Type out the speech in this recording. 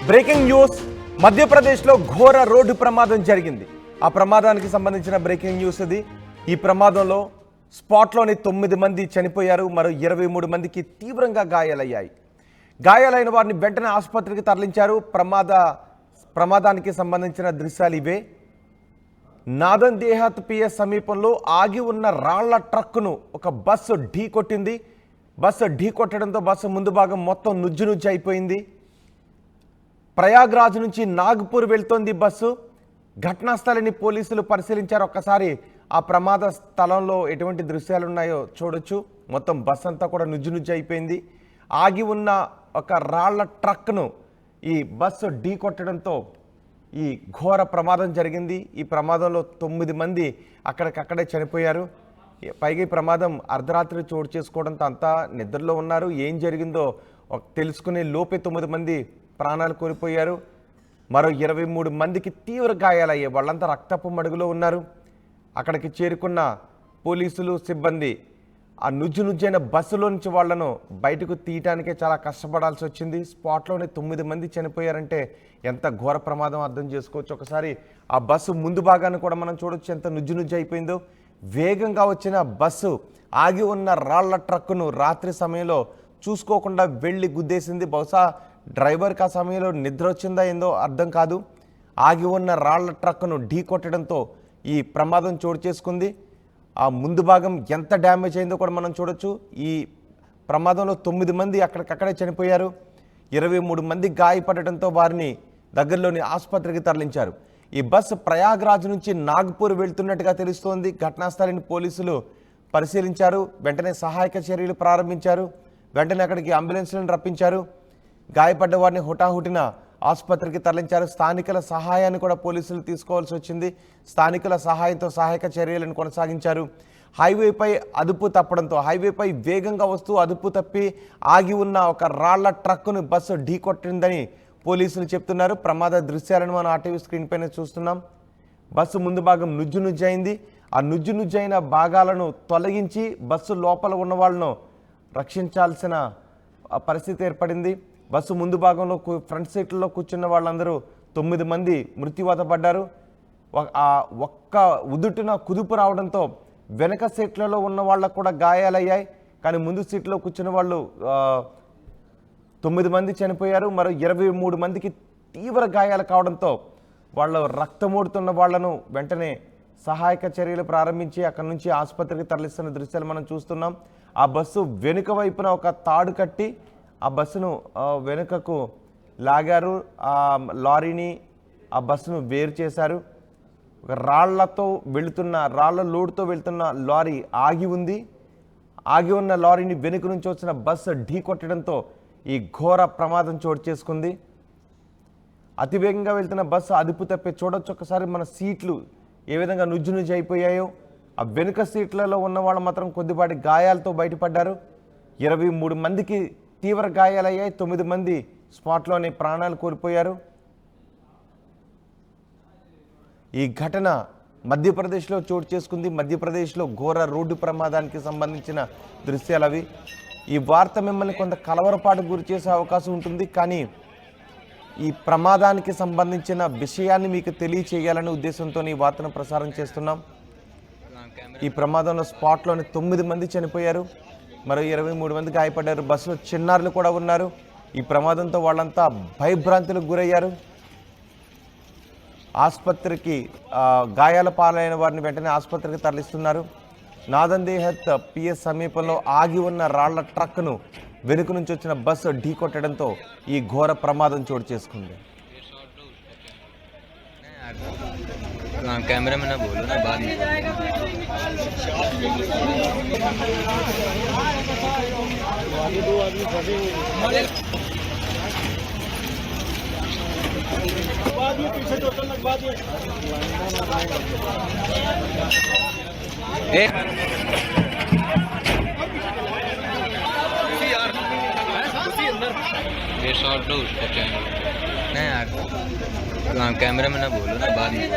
Breaking news. మధ్యప్రదేశ్లో ఘోర road ప్రమాదం జరిగింది. ఆ ప్రమాదానికి సంబంధించిన బ్రేకింగ్ న్యూస్ ఇది. ఈ ప్రమాదంలో స్పాట్లోని 9 మంది చనిపోయారు, మరో 23 మందికి తీవ్రంగా గాయాలయ్యాయి. గాయాలైన వారిని వెంటనే ఆసుపత్రికి తరలించారు. ప్రమాదానికి సంబంధించిన దృశ్యాలు ఇవే. నాదన్ దేహాత్ పిఎస్ సమీపంలో ఆగి ఉన్న రాళ్ల ట్రక్కును ఒక బస్సు ఢీకొట్టింది. బస్సు ఢీకొట్టడంతో బస్సు ముందు భాగం మొత్తం నుజ్జు అయిపోయింది. ప్రయాగ్రాజ్ నుంచి నాగ్పూర్ వెళ్తోంది బస్సు. ఘటనా స్థలాన్ని పోలీసులు పరిశీలించారు. ఒక్కసారి ఆ ప్రమాద స్థలంలో ఎటువంటి దృశ్యాలు ఉన్నాయో చూడొచ్చు. మొత్తం బస్సు అంతా కూడా నుజ్జు అయిపోయింది. ఆగి ఉన్న ఒక రాళ్ల ట్రక్ను ఈ బస్సు ఢీకొట్టడంతో ఈ ఘోర ప్రమాదం జరిగింది. ఈ ప్రమాదంలో 9 మంది అక్కడికక్కడే చనిపోయారు. పైగా ఈ ప్రమాదం అర్ధరాత్రి చోటు చేసుకోవడంతో అంతా నిద్రలో ఉన్నారు. ఏం జరిగిందో తెలుసుకునే లోపే 9 మంది ప్రాణాలు కోల్పోయారు. మరో 23 మందికి తీవ్ర గాయాలయ్యాయి. వాళ్ళంతా రక్తపు మడుగులో ఉన్నారు. అక్కడికి చేరుకున్న పోలీసులు సిబ్బంది ఆ నుజ్జైన బస్సులో నుంచి వాళ్లను బయటకు తీయటానికే చాలా కష్టపడాల్సి వచ్చింది. స్పాట్లోనే 9 మంది చనిపోయారంటే ఎంత ఘోర ప్రమాదం అర్థం చేసుకోవచ్చు. ఒకసారి ఆ బస్సు ముందు భాగాన్ని కూడా మనం చూడొచ్చు, ఎంత నుజ్జు అయిపోయిందో. వేగంగా వచ్చిన బస్సు ఆగి ఉన్న రాళ్ల ట్రక్కును రాత్రి సమయంలో చూసుకోకుండా వెళ్ళి గుద్దేసింది. బహుశా డ్రైవర్కి ఆ సమయంలో నిద్ర వచ్చిందా ఏందో అర్థం కాదు. ఆగి ఉన్న రాళ్ల ట్రక్కును ఢీ కొట్టడంతో ఈ ప్రమాదం చోటు చేసుకుంది. ఆ ముందు భాగం ఎంత డ్యామేజ్ అయిందో కూడా మనం చూడొచ్చు. ఈ ప్రమాదంలో 9 మంది అక్కడికక్కడే చనిపోయారు. 23 మంది గాయపడటంతో వారిని దగ్గరలోని ఆసుపత్రికి తరలించారు. ఈ బస్సు ప్రయాగ్రాజ్ నుంచి నాగ్పూర్ వెళ్తున్నట్టుగా తెలుస్తోంది. ఘటనా స్థలాన్ని పోలీసులు పరిశీలించారు. వెంటనే సహాయక చర్యలు ప్రారంభించారు. వెంటనే అక్కడికి అంబులెన్స్లను రప్పించారు. గాయపడ్డ వారిని హుటాహుటిన ఆసుపత్రికి తరలించారు. స్థానికుల సహాయాన్ని కూడా పోలీసులు తీసుకోవాల్సి వచ్చింది. స్థానికుల సహాయంతో సహాయక చర్యలను కొనసాగించారు. హైవేపై అదుపు తప్పడంతో హైవేపై వేగంగా వస్తూ అదుపు తప్పి ఆగి ఉన్న ఒక రాళ్ల ట్రక్కును బస్సు ఢీకొట్టిందని పోలీసులు చెప్తున్నారు. ప్రమాద దృశ్యాలను మనం ఆర్టీవీ స్క్రీన్ పైన చూస్తున్నాం. బస్సు ముందు భాగం నుజ్జు అయింది. ఆ నుజ్జైన భాగాలను తొలగించి బస్సు లోపల ఉన్న వాళ్ళను రక్షించాల్సిన పరిస్థితి ఏర్పడింది. బస్సు ముందు భాగంలో ఫ్రంట్ సీట్లలో కూర్చున్న వాళ్ళందరూ 9 మంది మృత్యువాత పడ్డారు. ఒక్క ఉదుటున కుదుపు రావడంతో వెనక సీట్లలో ఉన్న వాళ్ళకు కూడా గాయాలయ్యాయి. కానీ ముందు సీట్లో కూర్చున్న వాళ్ళు 9 మంది చనిపోయారు. మరో 23 మందికి తీవ్ర గాయాలు కావడంతో వాళ్ళు రక్తమూడుతున్న వాళ్లను వెంటనే సహాయక చర్యలు ప్రారంభించి అక్కడి నుంచి ఆసుపత్రికి తరలిస్తున్న దృశ్యాలు మనం చూస్తున్నాం. ఆ బస్సు వెనుక వైపున ఒక తాడు కట్టి ఆ బస్సును వెనుకకు లాగారు. ఆ లారీని ఆ బస్సును వేరు చేశారు. రాళ్ల లోడ్తో వెళ్తున్న లారీ ఆగి ఉంది. ఆగి ఉన్న లారీని వెనుక నుంచి వచ్చిన బస్సు ఢీ కొట్టడంతో ఈ ఘోర ప్రమాదం చోటు చేసుకుంది. అతివేగంగా వెళ్తున్న బస్సు అదుపు తప్పి చూడొచ్చు. ఒకసారి మన సీట్లు ఏ విధంగా నుజ్జు అయిపోయాయో. ఆ వెనుక సీట్లలో ఉన్న వాళ్ళు మాత్రం కొద్దిపాటి గాయాలతో బయటపడ్డారు. 23 మందికి తీవ్ర గాయాలయ్యాయి. 9 మంది స్పాట్లోనే ప్రాణాలు కోల్పోయారు. ఈ ఘటన మధ్యప్రదేశ్లో చోటు చేసుకుంది. మధ్యప్రదేశ్లో ఘోర రోడ్డు ప్రమాదానికి సంబంధించిన దృశ్యాలు అవి. ఈ వార్త మిమ్మల్ని కొంత కలవరపాటుకు గురి చేసే అవకాశం ఉంటుంది. కానీ ఈ ప్రమాదానికి సంబంధించిన విషయాన్ని మీకు తెలియచేయాలనే ఉద్దేశంతో ఈ వార్తను ప్రసారం చేస్తున్నాం. ఈ ప్రమాదంలో స్పాట్లోని 9 మంది చనిపోయారు. మరో 23 మంది గాయపడ్డారు. బస్సులో చిన్నారులు కూడా ఉన్నారు. ఈ ప్రమాదంతో వాళ్ళంతా భయభ్రాంతులకు గురయ్యారు. ఆసుపత్రికి గాయాల పాలైన వారిని వెంటనే ఆసుపత్రికి తరలిస్తున్నారు. నాదన్ దేహాత్ పిఎస్ సమీపంలో ఆగి ఉన్న రాళ్ల ట్రక్ను వెనుక నుంచి వచ్చిన బస్సు ఢీకొట్టడంతో ఈ ఘోర ప్రమాదం చోటు చేసుకుంది. कैमरे में ना बोलो ना, बाद में ये शॉट लो उसका कैमरा नहीं यार, कैमरे में ना बोलो ना, बाद में